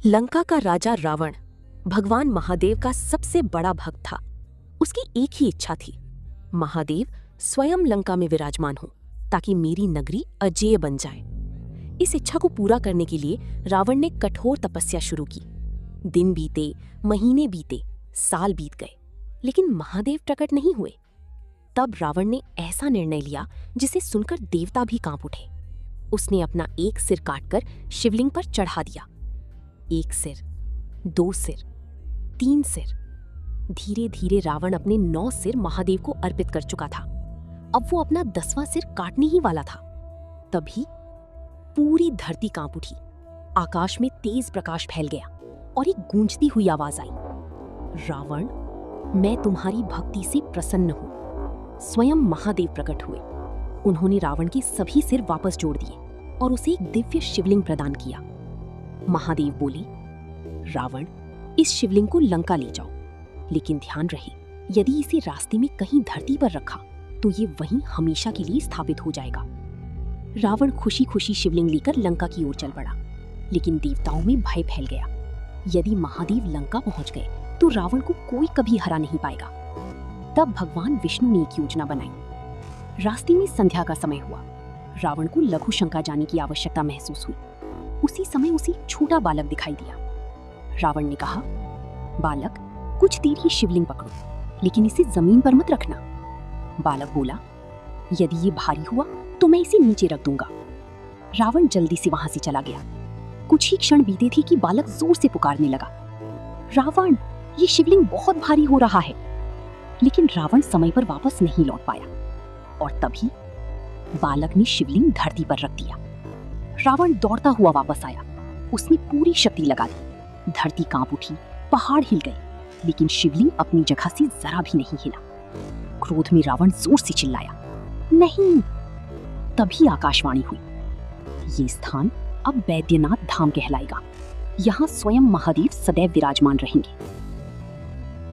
लंका का राजा रावण भगवान महादेव का सबसे बड़ा भक्त था। उसकी एक ही इच्छा थी, महादेव स्वयं लंका में विराजमान हो ताकि मेरी नगरी अजेय बन जाए। इस इच्छा को पूरा करने के लिए रावण ने कठोर तपस्या शुरू की। दिन बीते, महीने बीते, साल बीत गए, लेकिन महादेव प्रकट नहीं हुए। तब रावण ने ऐसा निर्णय लिया जिसे सुनकर देवता भी कांप उठे। उसने अपना एक सिर काटकर शिवलिंग पर चढ़ा दिया। एक सिर, 2 सिर, 3 सिर। धीरे धीरे रावण अपने 9 सिर महादेव को अर्पित कर चुका था। अब वो अपना 10वां सिर काटने ही वाला था। तभी पूरी धरती कांप उठी। आकाश में तेज प्रकाश फैल गया और एक गूंजती हुई आवाज आई, रावण, मैं तुम्हारी भक्ति से प्रसन्न हूं। स्वयं महादेव प्रकट हुए। उन्होंने रावण के सभी सिर वापस जोड़ दिए और उसे एक दिव्य शिवलिंग प्रदान किया। महादेव बोले, रावण, इस शिवलिंग को लंका ले जाओ, लेकिन ध्यान रहे, यदि इसे रास्ते में कहीं धरती पर रखा तो ये वहीं हमेशा के लिए स्थापित हो जाएगा। रावण खुशी खुशी शिवलिंग लेकर लंका की ओर चल पड़ा, लेकिन देवताओं में भय फैल गया। यदि महादेव लंका पहुंच गए तो रावण को कोई कभी हरा नहीं पाएगा। तब भगवान विष्णु ने एक योजना बनाई। रास्ते में संध्या का समय हुआ। रावण को लघु शंका जाने की आवश्यकता महसूस हुई। उसी समय उसे एक छोटा बालक दिखाई दिया। रावण ने कहा, बालक, कुछ देर ये शिवलिंग पकड़ो, लेकिन इसे जमीन पर मत रखना। बालक बोला, यदि ये भारी हुआ तो मैं इसे नीचे रख दूंगा। रावण जल्दी से वहां से चला गया। कुछ ही क्षण बीते थे कि बालक जोर से पुकारने लगा, रावण, ये शिवलिंग बहुत भारी हो रहा है। लेकिन रावण समय पर वापस नहीं लौट पाया और तभी बालक ने शिवलिंग धरती पर रख दिया। रावण दौड़ता हुआ वापस आया। उसने पूरी शक्ति लगा दी। धरती कांप उठी, पहाड़ हिल गए, लेकिन शिवलिंग अपनी जगह से जरा भी नहीं हिला। क्रोध में रावण जोर से चिल्लाया, नहीं। तभी आकाशवाणी हुई, ये स्थान अब बैद्यनाथ धाम कहलाएगा। यहाँ स्वयं महादेव सदैव विराजमान रहेंगे।